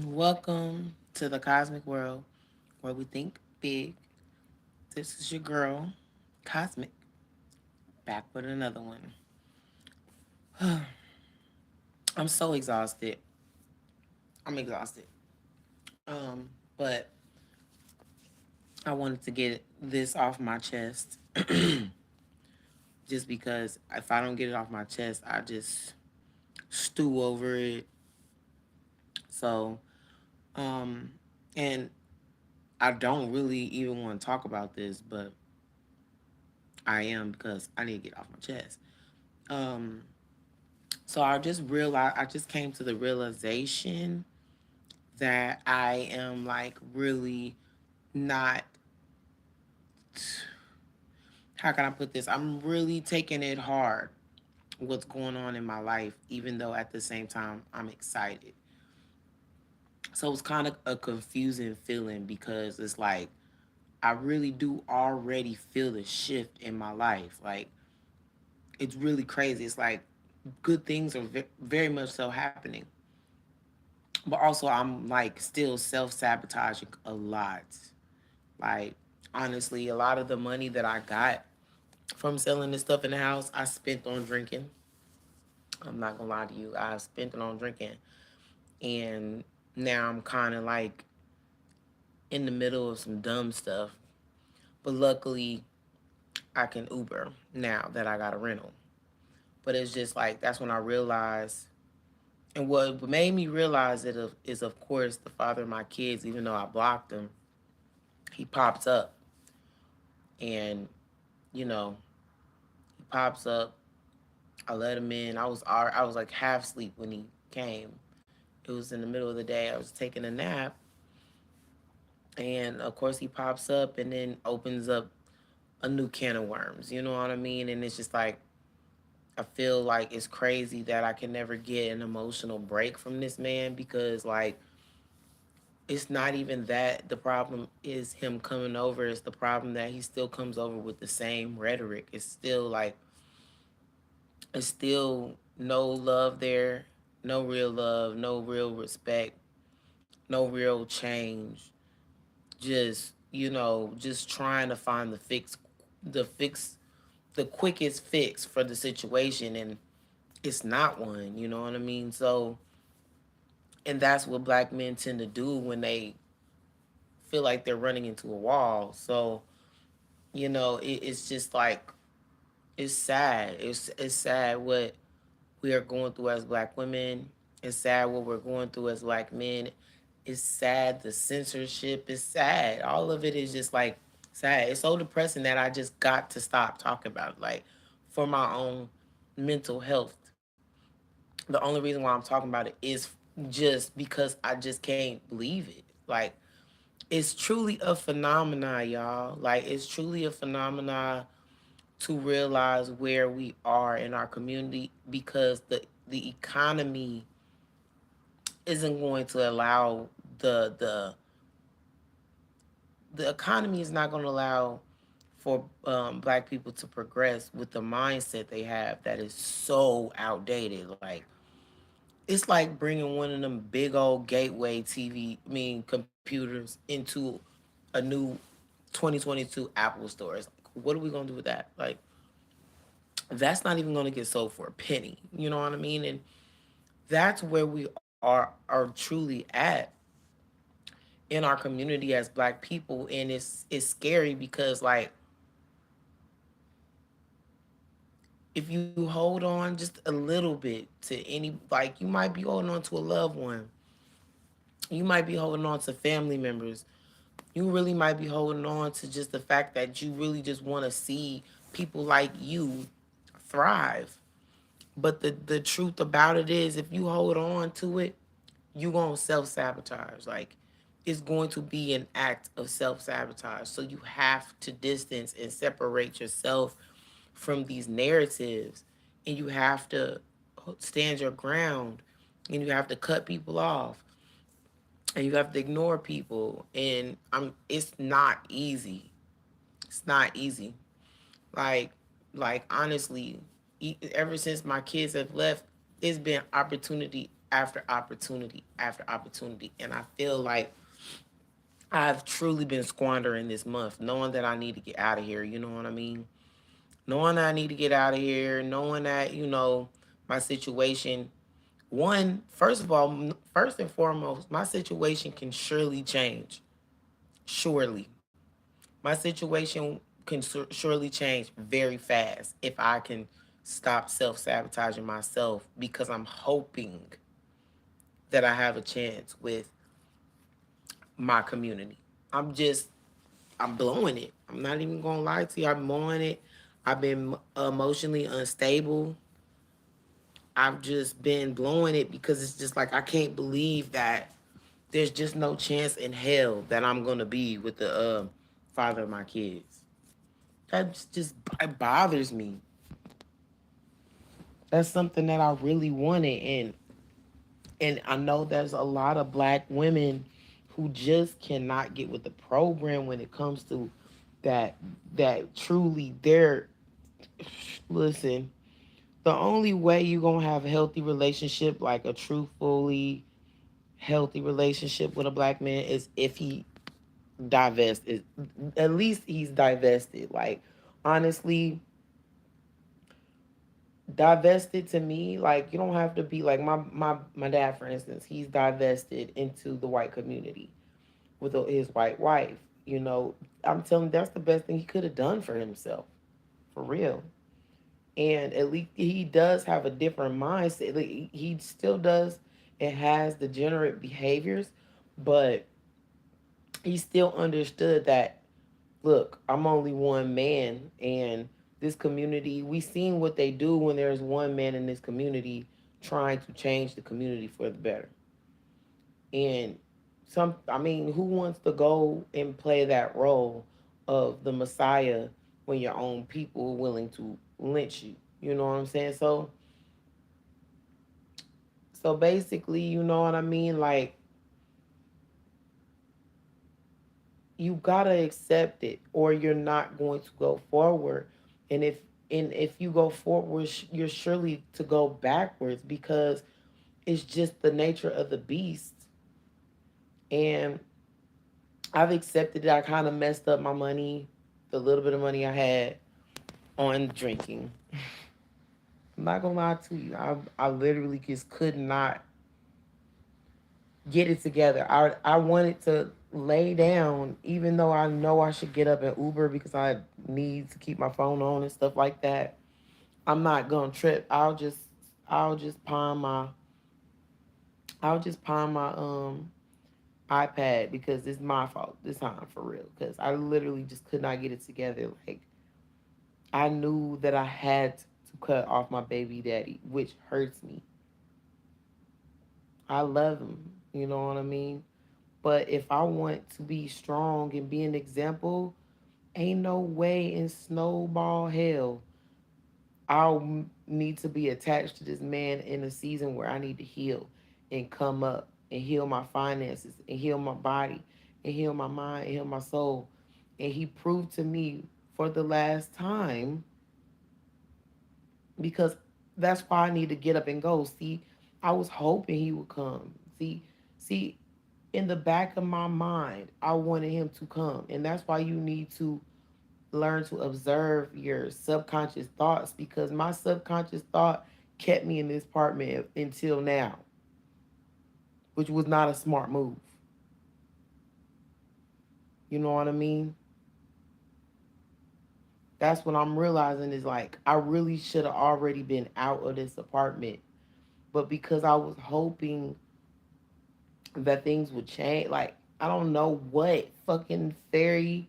Welcome to the cosmic world where we think big. This is your girl, Cosmic, back with another one. I'm so exhausted. I'm exhausted. But I wanted to get this off my chest just because if I don't get it off my chest, I just stew over it. So, um, and I don't really even want to talk about this, but I am because I need to get off my chest. Um, so I just came to the realization that I am like really not, how can I put this? I'm really taking it hard what's going on in my life, even though at the same time I'm excited. So it's kind of a confusing feeling because it's like I really do already feel the shift in my life. Like it's really crazy. It's like good things are very much so happening. But also I'm like still self-sabotaging a lot. Like honestly, a lot of the money that I got from selling this stuff in the house, I spent on drinking. I'm not gonna lie to you. I spent it on drinking. And now I'm kind of like in the middle of some dumb stuff. But luckily, I can Uber now that I got a rental. But it's just like, that's when I realized. And what made me realize it is, of course, the father of my kids, even though I blocked him, he pops up. And, you know, he pops up. I let him in. I was like half asleep when he came. It was in the middle of the day. I was taking a nap, and of course he pops up and then opens up a new can of worms. You know what I mean? And it's just like I feel like it's crazy that I can never get an emotional break from this man because like it's not even that the problem is him coming over. It's the problem that he still comes over with the same rhetoric. It's still like it's still no love there, no real love, no real respect, no real change. Just, just trying to find the fix, the quickest fix for the situation. And it's not one, you know what I mean? So, and that's what black men tend to do when they feel like they're running into a wall. So, it's just like, it's sad. It's sad what we are going through as black women. It's sad what we're going through as black men. It's sad. The censorship is sad. All of it is just like sad. It's so depressing that I just got to stop talking about it. Like for my own mental health. The only reason why I'm talking about it is just because I just can't believe it. Like it's truly a phenomenon, y'all. Like it's truly a phenomenon to realize where we are in our community because the economy isn't going to allow the the economy is not going to allow for black people to progress with the mindset they have that is so outdated. Like it's like bringing one of them big old gateway computers into a new 2022 Apple store. It's like, what are we gonna do with that? Like that's not even gonna get sold for a penny. You know what I mean? And that's where we are truly at in our community as black people. And it's scary because like if you hold on just a little bit to any, like you might be holding on to a loved one, you might be holding on to family members, you really might be holding on to just the fact that you really just want to see people like you thrive. But the truth about it is if you hold on to it, you gonna self-sabotage. Like it's going to be an act of self-sabotage. So you have to distance and separate yourself from these narratives, and you have to stand your ground, and you have to cut people off, and you have to ignore people. And it's not easy. It's not easy. Like honestly, ever since my kids have left, it's been opportunity after opportunity after opportunity. And I feel like I've truly been squandering this month, knowing that I need to get out of here. You know what I mean? Knowing that I need to get out of here, knowing that, my situation, first of all, first and foremost, my situation can surely change. Surely. My situation can surely change very fast if I can stop self sabotaging myself because I'm hoping that I have a chance with my community. I'm blowing it. I'm not even gonna lie to you. I'm blowing it. I've been emotionally unstable. I've just been blowing it because it's just like I can't believe that there's just no chance in hell that I'm gonna be with the father of my kids. That just it bothers me. That's something that I really wanted, and I know there's a lot of black women who just cannot get with the program when it comes to that truly they're listen, the only way you're gonna have a healthy relationship, like a truthfully healthy relationship with a black man, is if he divested. At least he's divested. Like honestly, divested to me, like you don't have to be like my dad, for instance. He's divested into the white community with his white wife. I'm telling you, that's the best thing he could have done for himself, for real. And at least he does have a different mindset. Like, he still does and has degenerate behaviors, but he still understood that, look, I'm only one man, and this community, we seen what they do when there's one man in this community trying to change the community for the better. And I mean, who wants to go and play that role of the Messiah when your own people are willing to lynch you? You know what I'm saying? So basically, you know what I mean? Like, you gotta accept it or you're not going to go forward. And if you go forward, you're surely to go backwards because it's just the nature of the beast. And I've accepted that I kind of messed up my money, the little bit of money I had, on drinking. I'm not gonna lie to you. I literally just could not get it together. I wanted to lay down, even though I know I should get up and Uber because I need to keep my phone on and stuff like that. I'm not gonna trip. I'll just pawn my I'll just pawn my iPad because it's my fault this time, for real. Because I literally just could not get it together. Like, I knew that I had to cut off my baby daddy, which hurts me. I love him, you know what I mean? But if I want to be strong and be an example, ain't no way in snowball hell I'll need to be attached to this man in a season where I need to heal and come up and heal my finances and heal my body and heal my mind and heal my soul. And he proved to me for the last time, because that's why I need to get up and go. See, I was hoping he would come. See, in the back of my mind, I wanted him to come. And that's why you need to learn to observe your subconscious thoughts, because my subconscious thought kept me in this apartment until now, which was not a smart move. You know what I mean? That's what I'm realizing is like I really should have already been out of this apartment. But because I was hoping that things would change, like I don't know what fucking fairy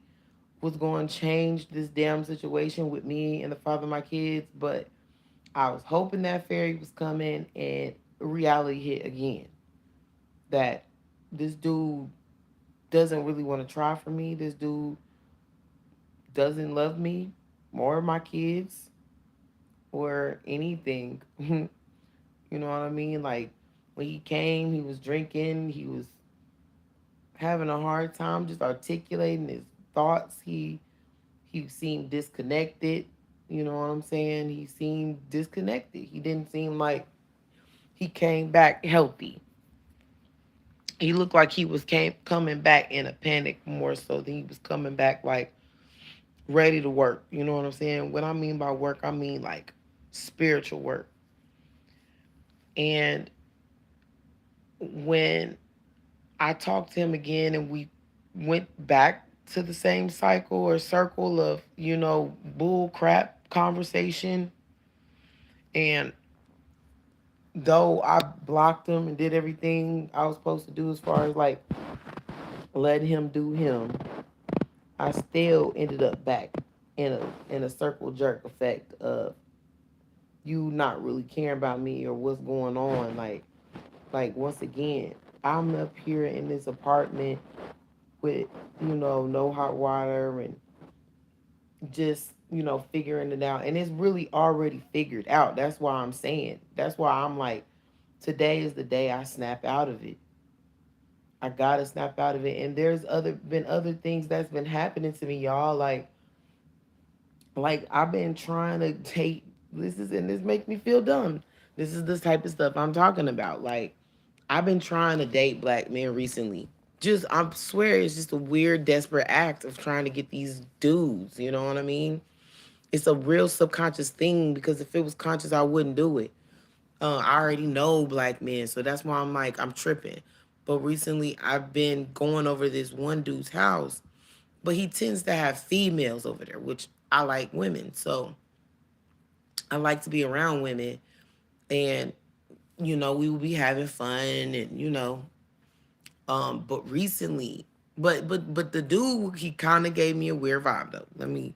was going to change this damn situation with me and the father of my kids, but I was hoping that fairy was coming, and reality hit again. That this dude doesn't really want to try for me. This dude doesn't love me or my kids or anything. You know what I mean? Like, when he came, he was drinking, he was having a hard time just articulating his thoughts. He seemed disconnected. You know what I'm saying? He seemed disconnected. He didn't seem like he came back healthy. He looked like he was coming back in a panic more so than he was coming back like ready to work. You know what I'm saying? What I mean by work, I mean like spiritual work. And when I talked to him again and we went back to the same cycle or circle of, bull crap conversation. And though I blocked him and did everything I was supposed to do as far as like letting him do him, I still ended up back in a circle jerk effect of you not really caring about me or what's going on. Like once again, I'm up here in this apartment with, no hot water and just, figuring it out. And it's really already figured out. That's why I'm saying. That's why I'm like, today is the day I snap out of it. I gotta snap out of it. And there's been other things that's been happening to me, y'all. Like I've been trying to take this makes me feel dumb. This is the type of stuff I'm talking about. Like I've been trying to date black men recently. Just I swear it's just a weird, desperate act of trying to get these dudes. You know what I mean? It's a real subconscious thing because if it was conscious, I wouldn't do it. I already know black men, so that's why I'm like I'm tripping. But recently, I've been going over this one dude's house, but he tends to have females over there, which I like women, so I like to be around women, and we will be having fun, and but recently, but the dude he kind of gave me a weird vibe though. Let me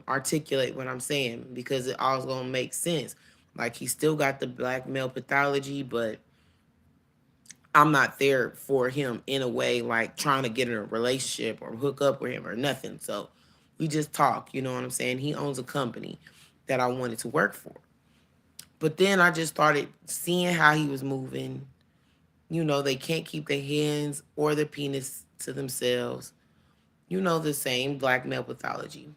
articulate what I'm saying because it all's gonna make sense. Like he still got the black male pathology, but I'm not there for him in a way like trying to get in a relationship or hook up with him or nothing. So we just talk, you know what I'm saying? He owns a company that I wanted to work for. But then I just started seeing how he was moving. They can't keep their hands or their penis to themselves. The same black male pathology.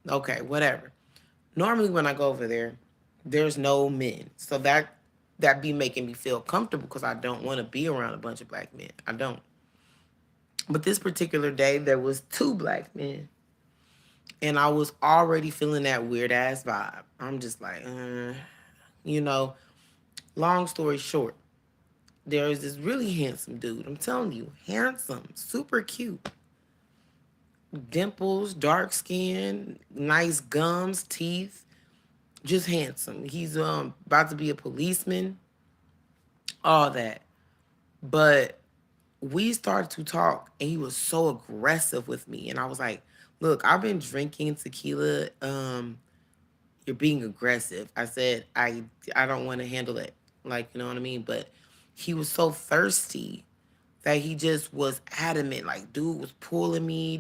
Okay, whatever. Normally when I go over there, there's no men. So that be making me feel comfortable because I don't want to be around a bunch of black men. I don't. But this particular day there was two black men. And I was already feeling that weird ass vibe. I'm just like, you know, long story short, there is this really handsome dude. I'm telling you, handsome, super cute. Dimples, dark skin, nice gums, teeth, just handsome. He's about to be a policeman, all that. But we started to talk and he was so aggressive with me and I was like, "Look, I've been drinking tequila. You're being aggressive." I said, I don't want to handle it. Like, you know what I mean? But he was so thirsty that he just was adamant. Like, dude was pulling me,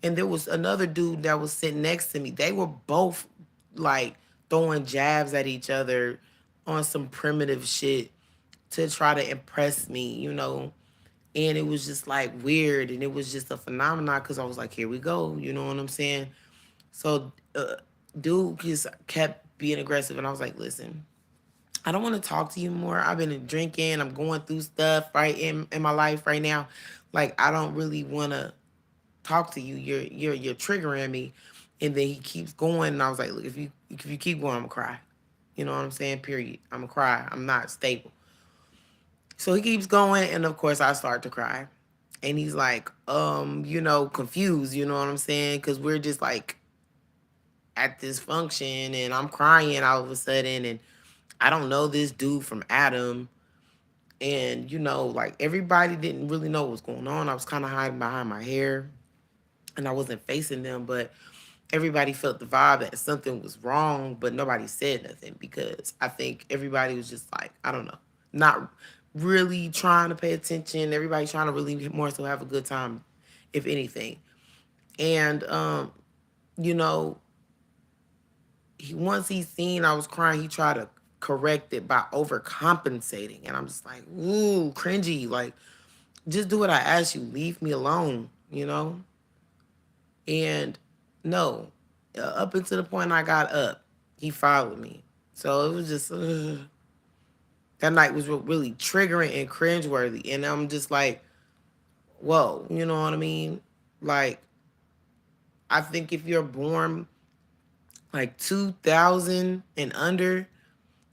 and there was another dude that was sitting next to me. They were both like throwing jabs at each other on some primitive shit to try to impress me. And it was just like weird and it was just a phenomenon because I was like, here we go. You know what I'm saying? So, dude just kept being aggressive. And I was like, listen, I don't want to talk to you more. I've been drinking. I'm going through stuff right in my life right now. Like, I don't really want to talk to you. You're triggering me. And then he keeps going. And I was like, look, if you keep going, I'm going to cry. You know what I'm saying? Period. I'm going to cry. I'm not stable. So he keeps going, and of course I start to cry. And he's like, confused, you know what I'm saying? Because we're just like at this function and I'm crying all of a sudden and I don't know this dude from Adam. And, like everybody didn't really know what was going on. I was kind of hiding behind my hair and I wasn't facing them, but everybody felt the vibe that something was wrong, but nobody said nothing because I think everybody was just like, I don't know, not really trying to pay attention. Everybody trying to really more so have a good time, if anything. And you know, once he seen I was crying, he tried to correct it by overcompensating, and I'm just like, ooh, cringy. Like, just do what I asked you. Leave me alone. And no, up until the point I got up, he followed me. So it was just, ugh. That night was really triggering and cringeworthy. And I'm just like, whoa, you know what I mean? Like, I think if you're born like 2000 and under,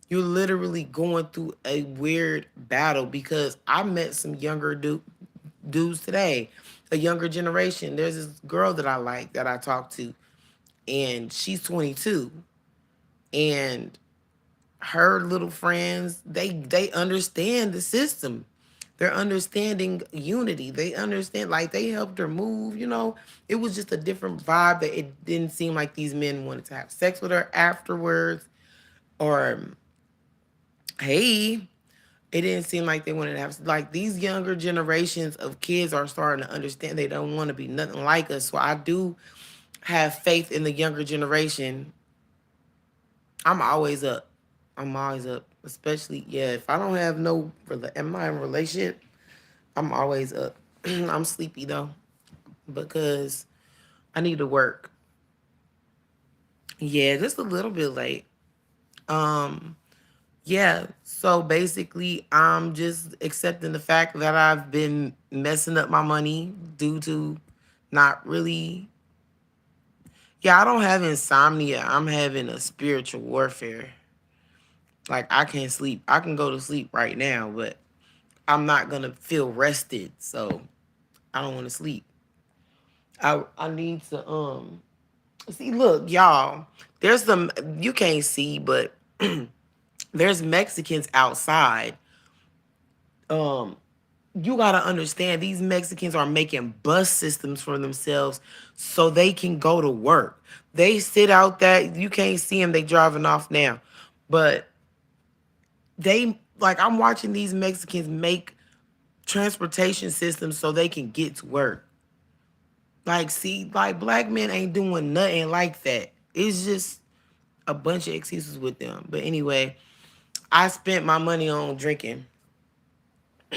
you're literally going through a weird battle because I met some younger dudes today, a younger generation. There's this girl that I like that I talk to, and she's 22, and her little friends, they understand the system. They're understanding unity. They understand, like, they helped her move, you know. It was just a different vibe that it didn't seem like these men wanted to have sex with her afterwards, or hey, it didn't seem like they wanted to have, like, these younger generations of kids are starting to understand they don't want to be nothing like us. So I do have faith in the younger generation. I'm always up. I'm always up. Especially, yeah, if I don't have no, am I in a relationship? I'm always up. I'm sleepy though, because I need to work. Yeah, just a little bit late. Um, yeah, so basically, I'm just accepting the fact that I've been messing up my money due to not really. Yeah, I don't have insomnia. I'm having a spiritual warfare. Like, I can't sleep. I can go to sleep right now, but I'm not gonna feel rested. So I don't want to sleep. I need to see. Look, y'all. There's some you can't see, but there's Mexicans outside. Um, you got to understand these Mexicans are making bus systems for themselves so they can go to work. They sit out there, you can't see them, they driving off now. But they, like, I'm watching these Mexicans make transportation systems so they can get to work. Like, see, like, black men ain't doing nothing like that. It's just a bunch of excuses with them. But anyway, I spent my money on drinking.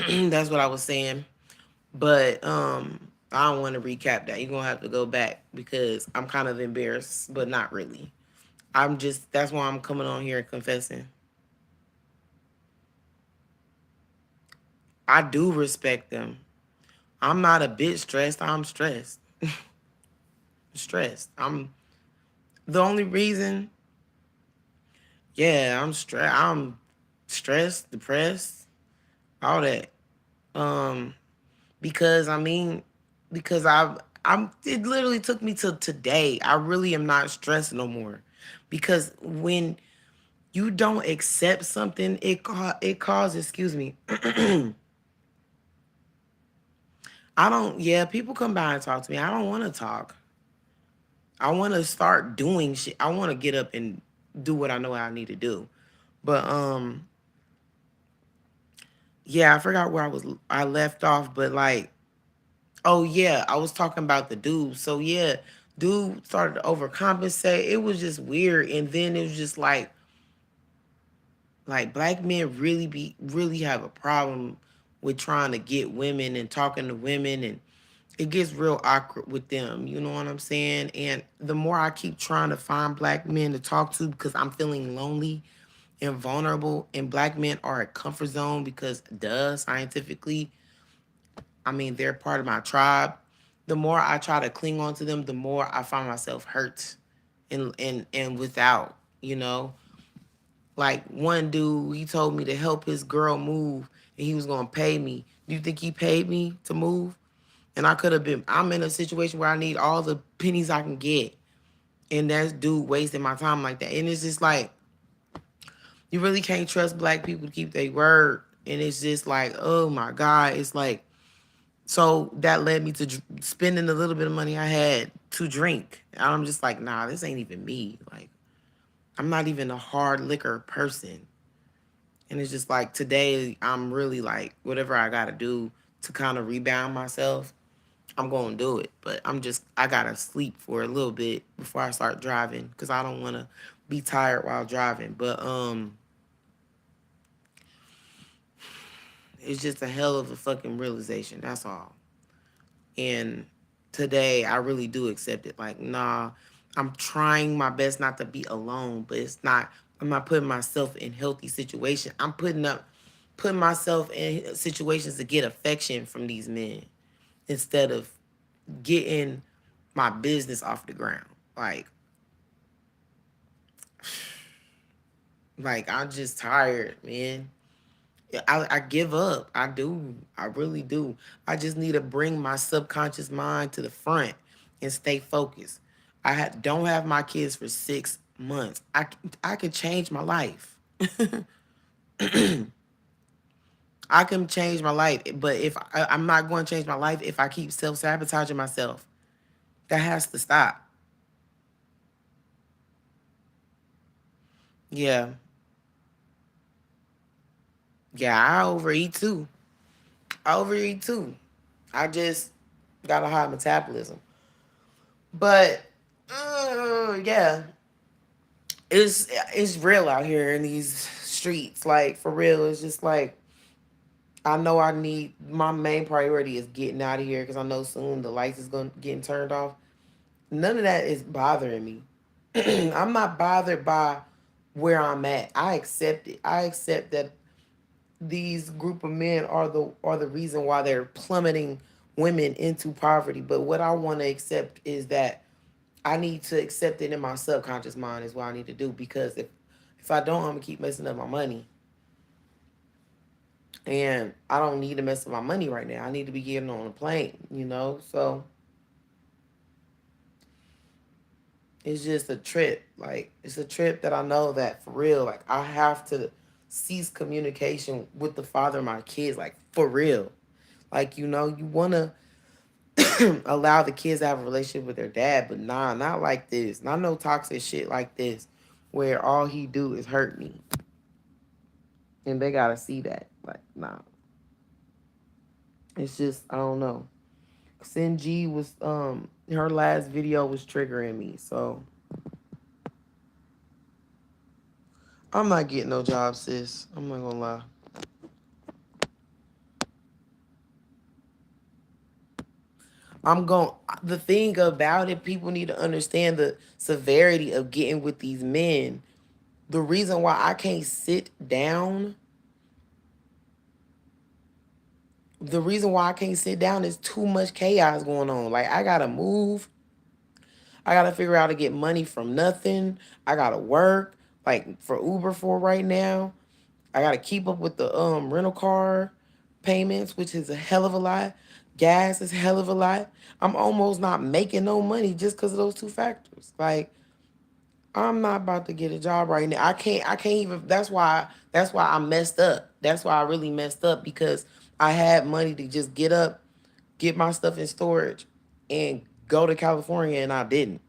That's what I was saying. But I don't want to recap that. You're gonna have to go back because I'm kind of embarrassed, but not really. I'm just That's why I'm coming on here and confessing. I do respect them. I'm not a bit stressed. I'm stressed. Stressed. I'm the only reason. Yeah, I'm stressed, depressed, all that. Um, because I mean, because I'm it literally took me to today. I really am not stressed no more. Because when you don't accept something, it causes, excuse me. I don't, yeah, people come by and talk to me. I don't want to talk. I want to start doing shit. I want to get up and do what I know I need to do. But yeah, I forgot where I left off, but like, oh yeah, I was talking about the dude. So yeah, dude started to overcompensate. It was just weird, and then it was just like black men really have a problem with trying to get women and talking to women, and it gets real awkward with them. You know what I'm saying? And the more I keep trying to find black men to talk to because I'm feeling lonely and vulnerable, and black men are a comfort zone because duh, scientifically, I mean, they're part of my tribe. The more I try to cling on to them, the more I find myself hurt and without, you know. Like one dude, he told me to help his girl move and he was gonna pay me. Do you think he paid me to move? And I could have been, I'm in a situation where I need all the pennies I can get. And that's dude wasting my time like that. And it's just like, you really can't trust black people to keep their word. And it's just like, oh my God. It's like, so that led me to spending a little bit of money I had to drink. And I'm just like, nah, this ain't even me. Like, I'm not even a hard liquor person. And it's just like today, I'm really like, whatever I got to do to kind of rebound myself, I'm going to do it. But I got to sleep for a little bit before I start driving because I don't want to be tired while driving. But it's just a hell of a fucking realization. That's all. And today I really do accept it. Like, nah, I'm trying my best not to be alone, but I'm not putting myself in healthy situation. I'm putting up putting myself in situations to get affection from these men instead of getting my business off the ground. Like I'm just tired, man. I give up. I do. I really do. I just need to bring my subconscious mind to the front and stay focused. Don't have my kids for 6 months. I can change my life. I can change my life, but if I'm not going to change my life if I keep self-sabotaging myself. That has to stop. Yeah. Yeah, I overeat too. I overeat too. I just got a high metabolism. But yeah, it's real out here in these streets. Like for real, it's just like I know I need my main priority is getting out of here because I know soon the lights is gonna getting turned off. None of that is bothering me. I'm not bothered by where I'm at. I accept it. I accept that these group of men are the reason why they're plummeting women into poverty. But what I want to accept is that I need to accept it in my subconscious mind is what I need to do because if I don't, I'm gonna keep messing up my money. And I don't need to mess up my money right now. I need to be getting on a plane. So it's just a trip. Like it's a trip that I know that for real, like I have to cease communication with the father of my kids, like for real. Like, you wanna allow the kids to have a relationship with their dad, but nah, not like this. Not no toxic shit like this, where all he do is hurt me. And they gotta see that. Like, nah. It's just I don't know. Sinji was her last video was triggering me, so I'm not getting no job, sis. I'm not gonna lie. I'm going the thing about it, people need to understand the severity of getting with these men. The reason why I can't sit down, the reason why I can't sit down is too much chaos going on. Like I gotta move. I gotta figure out how to get money from nothing. I gotta work like for Uber for right now. I gotta keep up with the rental car payments, which is a hell of a lot. Gas is a hell of a lot. I'm almost not making no money just because of those two factors. Like I'm not about to get a job right now. I can't even that's why I messed up. That's why I really messed up because I had money to just get up, get my stuff in storage, and go to California and I didn't.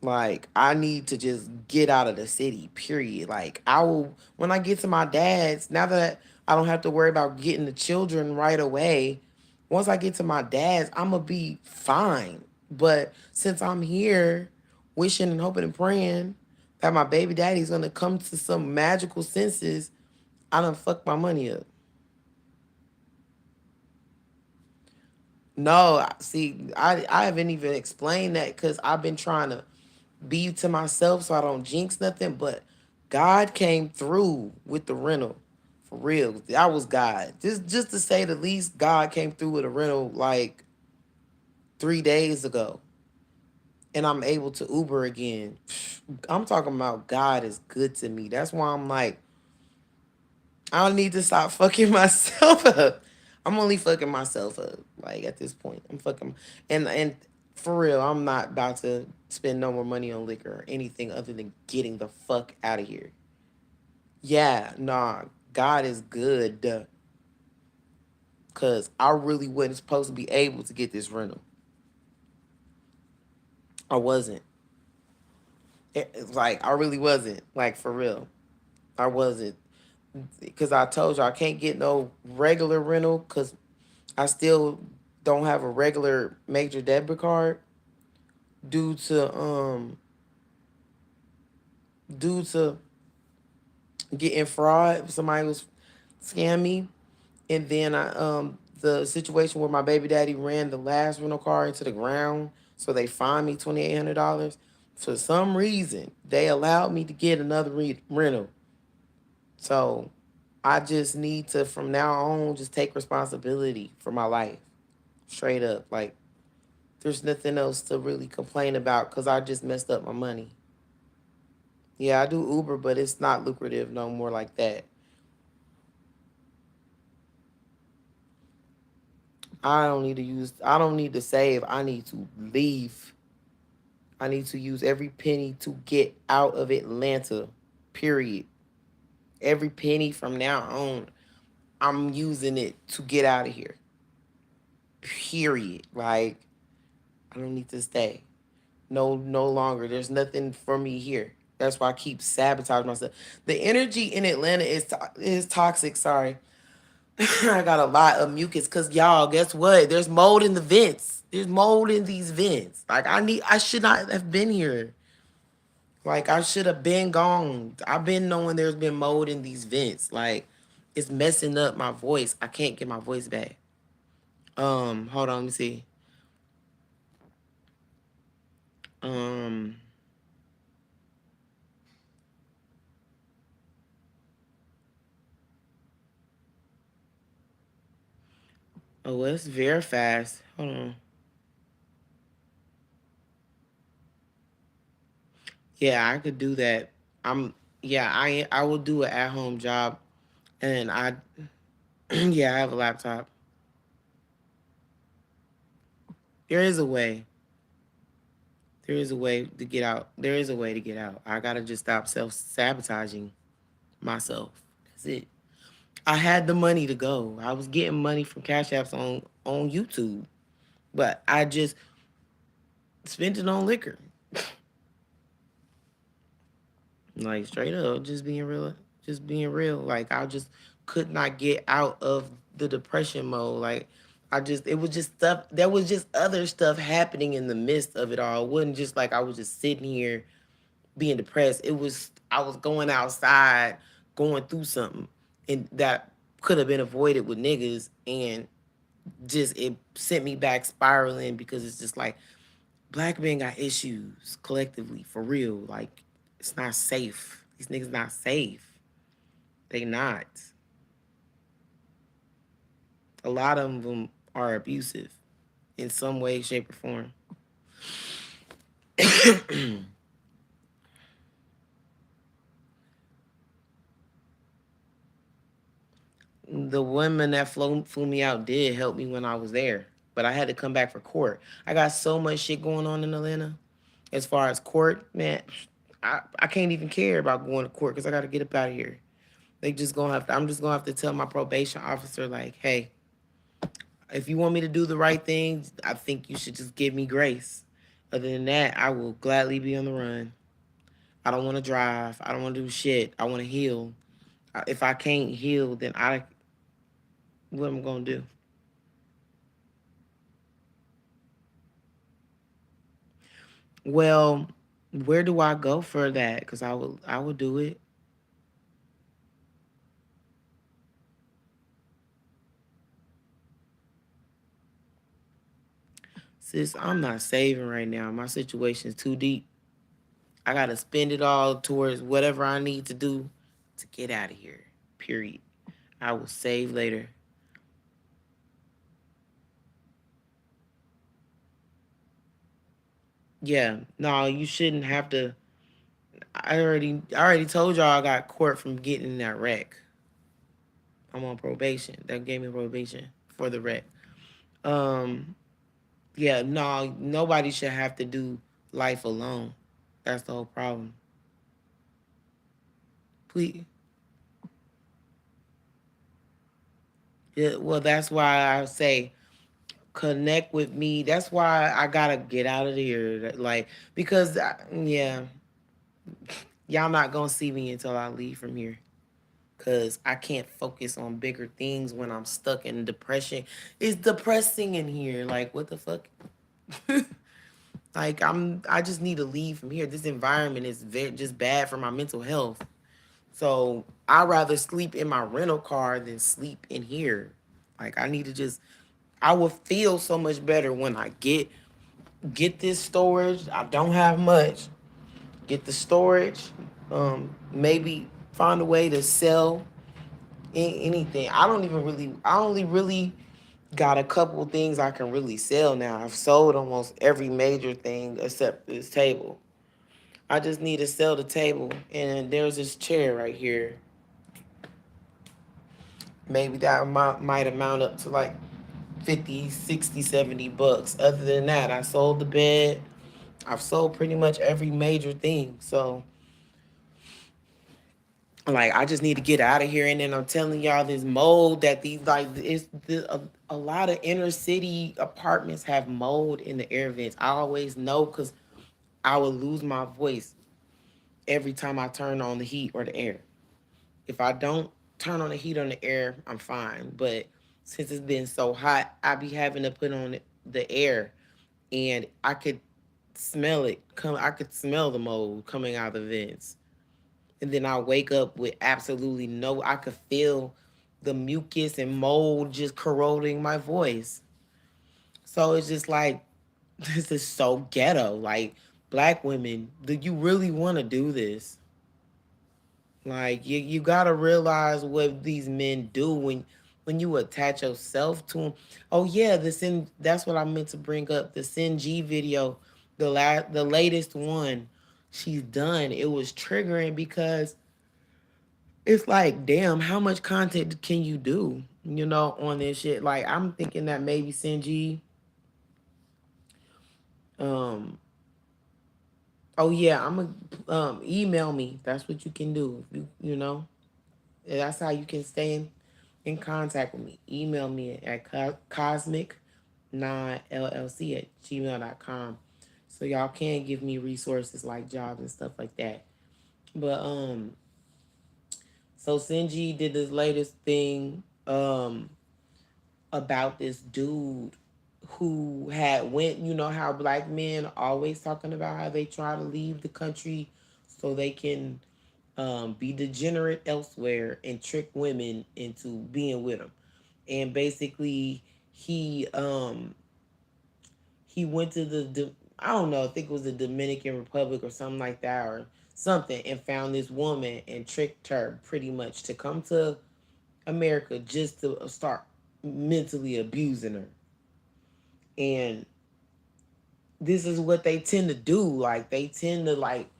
Like I need to just get out of the city, period. Like I will when I get to my dad's, now that I don't have to worry about getting the children right away, once I get to my dad's, I'm gonna be fine. But since I'm here wishing and hoping and praying that my baby daddy's gonna come to some magical senses, I done fucked my money up. No, see, I haven't even explained that because I've been trying to be to myself so I don't jinx nothing. But God came through with the rental. For real. That was God. Just to say the least, God came through with a rental like 3 days ago. And I'm able to Uber again. I'm talking about God is good to me. That's why I'm like, I don't need to stop fucking myself up. I'm only fucking myself up. Like at this point, I'm fucking and for real, I'm not about to spend no more money on liquor or anything other than getting the fuck out of here. Yeah, nah, God is good. Cause I really wasn't supposed to be able to get this rental. I wasn't. It's like I really wasn't. Like for real, I wasn't. Cause I told you I can't get no regular rental. Cause I still don't have a regular major debit card due to due to getting fraud. Somebody was scam me, and then I the situation where my baby daddy ran the last rental car into the ground, so they fined me $2,800. For some reason, they allowed me to get another rental. So I just need to, from now on, just take responsibility for my life. Straight up. Like, there's nothing else to really complain about because I just messed up my money. Yeah, I do Uber, but it's not lucrative no more like that. I don't need to save. I need to leave. I need to use every penny to get out of Atlanta. Period. Every penny from now on, I'm using it to get out of here. Period. Like, I don't need to stay. No, no longer. There's nothing for me here. That's why I keep sabotaging myself. The energy in Atlanta is toxic. Sorry, I got a lot of mucus. Cause y'all, guess what? There's mold in the vents. There's mold in these vents. Like I should not have been here. Like I should have been gone. I've been knowing there's been mold in these vents. Like it's messing up my voice. I can't get my voice back. Hold on, let me see. Um, oh, it's very fast. Hold on. Yeah, I could do that. I'm yeah, I will do an at home job and I yeah, I have a laptop. There is a way. There is a way to get out. There is a way to get out. I gotta just stop self sabotaging myself. That's it. I had the money to go. I was getting money from Cash Apps on YouTube, but I just spent it on liquor. Like straight up, just being real, just being real. Like I just could not get out of the depression mode. Like it was just stuff. There was just other stuff happening in the midst of it all. It wasn't just like I was just sitting here being depressed. It was I was going outside, going through something, and that could have been avoided with niggas, and just it sent me back spiraling because it's just like black men got issues collectively for real. Like it's not safe. These niggas not safe. They not. A lot of them are abusive in some way, shape, or form. The women that flew me out did help me when I was there, but I had to come back for court. I got so much shit going on in Atlanta. As far as court, man, I can't even care about going to court because I got to get up out of here. They just gonna have to. I'm just gonna have to tell my probation officer like, hey, if you want me to do the right things, I think you should just give me grace. Other than that, I will gladly be on the run. I don't want to drive. I don't want to do shit. I want to heal. If I can't heal, then what am I gonna do? Well, where do I go for that? Because I would do it. Sis, I'm not saving right now. My situation is too deep. I gotta spend it all towards whatever I need to do to get out of here. Period. I will save later. Yeah, no, you shouldn't have to. I already told y'all I got court from getting in that wreck. I'm on probation. That gave me probation for the wreck. Um, yeah, no, nobody should have to do life alone. That's the whole problem. Please, yeah, well, that's why I say connect with me. That's why I gotta get out of here. Like because yeah, y'all not gonna see me until I leave from here. Cause I can't focus on bigger things when I'm stuck in depression. It's depressing in here. Like what the fuck? Like I just need to leave from here. This environment is just bad for my mental health. So I'd rather sleep in my rental car than sleep in here. Like I need to just I will feel so much better when I get this storage. I don't have much. Get the storage. Maybe find a way to sell Anything. I only really got a couple things I can really sell now. I've sold almost every major thing except this table. I just need to sell the table. And there's this chair right here. Maybe that might amount up to like 50, 60, $70. Other than that, I sold the bed. I've sold pretty much every major thing. So, like, I just need to get out of here. And then I'm telling y'all, this mold that these, like, a lot of inner city apartments have mold in the air vents. I always know because I would lose my voice every time I turn on the heat or the air. If I don't turn on the heat on the air, I'm fine. But since it's been so hot, I be having to put on the air, and I could smell it come. I could smell the mold coming out of the vents, and then I wake up with absolutely no. I could feel the mucus and mold just corroding my voice. So it's just like this is so ghetto. Like, black women, do you really want to do this? Like, you gotta realize what these men do when you attach yourself to them. Oh yeah, that's what I meant to bring up. The Sinji video, the latest one she's done. It was triggering because it's like, damn, how much content can you do? On this shit. Like, I'm thinking that maybe Sinji, um, oh yeah, email me. That's what you can do. That's how you can stay in contact with me. Email me at cosmic9llc@gmail.com. So y'all can give me resources like jobs and stuff like that. But so Sinji did this latest thing about this dude who had went, how black men always talking about how they try to leave the country so they can be degenerate elsewhere and trick women into being with them. And basically, he went to I don't know, I think it was the Dominican Republic or something like that or something, and found this woman and tricked her pretty much to come to America just to start mentally abusing her. And this is what they tend to do. Like, they tend to, like,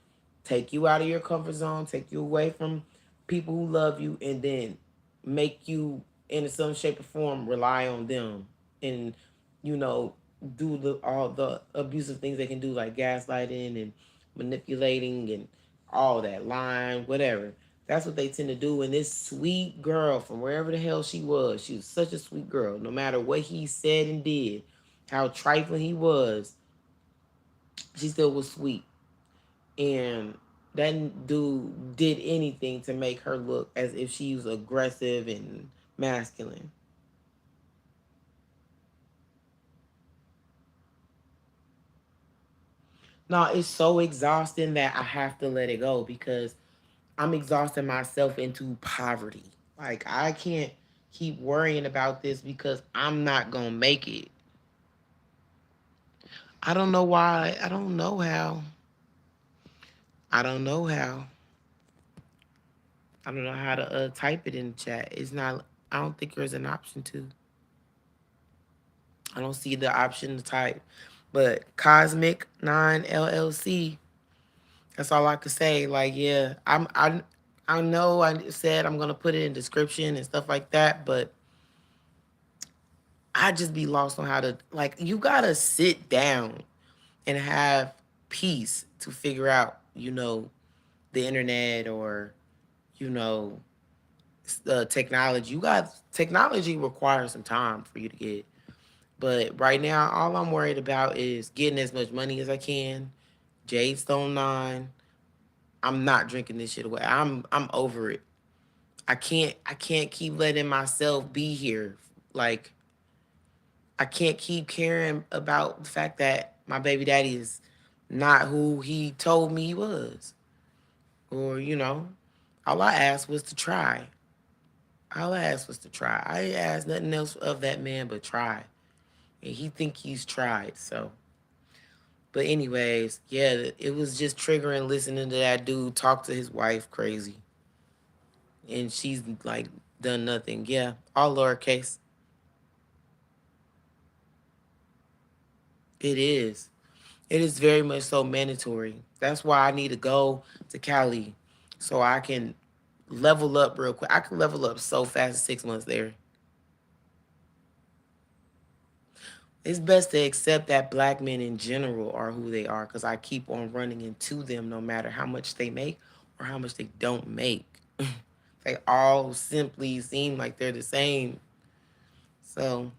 take you out of your comfort zone, take you away from people who love you, and then make you in some shape or form rely on them, and you know do all the abusive things they can do, like gaslighting and manipulating and all that, lying, whatever. That's what they tend to do. And this sweet girl from wherever the hell she was such a sweet girl. No matter what he said and did, how trifling he was, she still was sweet. And that dude did anything to make her look as if she was aggressive and masculine. No, it's so exhausting that I have to let it go because I'm exhausting myself into poverty. Like, I can't keep worrying about this because I'm not gonna make it. I don't know why. I don't know how. I don't know how. I don't know how to type it in the chat. It's not. I don't think there's an option to. I don't see the option to type. But Cosmic 9 LLC. That's all I could say. Like, yeah, I know I said I'm gonna put it in description and stuff like that, but I just be lost on how to, like, you gotta sit down and have peace to figure out, the internet, or, you know, the technology. Technology requires some time for you to get. But right now, all I'm worried about is getting as much money as I can. Jade Stone 9. I'm not drinking this shit away. I'm over it. I can't keep letting myself be here. Like, I can't keep caring about the fact that my baby daddy is not who he told me he was. Or, all I asked was to try. All I asked was to try. I asked nothing else of that man but try. And he think he's tried, so. But anyways, yeah, it was just triggering listening to that dude talk to his wife crazy. And she's like done nothing. Yeah, all lowercase. It is. It is very much so mandatory. That's why I need to go to Cali so I can level up real quick. I can level up so fast in 6 months there. It's best to accept that black men in general are who they are because I keep on running into them no matter how much they make or how much they don't make. They all simply seem like they're the same. So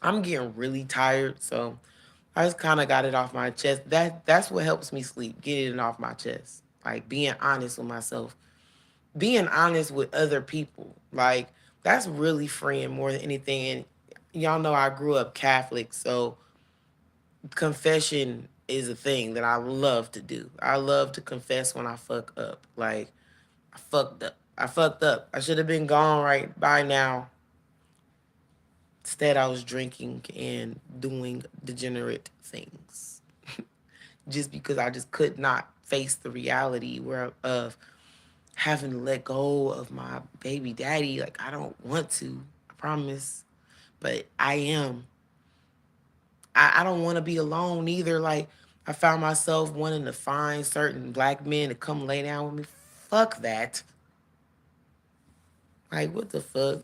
I'm getting really tired. So I just kind of got it off my chest. That's what helps me sleep, getting it off my chest. Like being honest with myself, being honest with other people. Like that's really freeing more than anything. And y'all know I grew up Catholic, so confession is a thing that I love to do. I love to confess when I fuck up. Like I fucked up. I fucked up. I should have been gone right by now. Instead, I was drinking and doing degenerate things just because I just could not face the reality where of having to let go of my baby daddy. Like I don't want to, I promise, but I am. I don't want to be alone either. Like I found myself wanting to find certain black men to come lay down with me. Fuck that. Like what the fuck?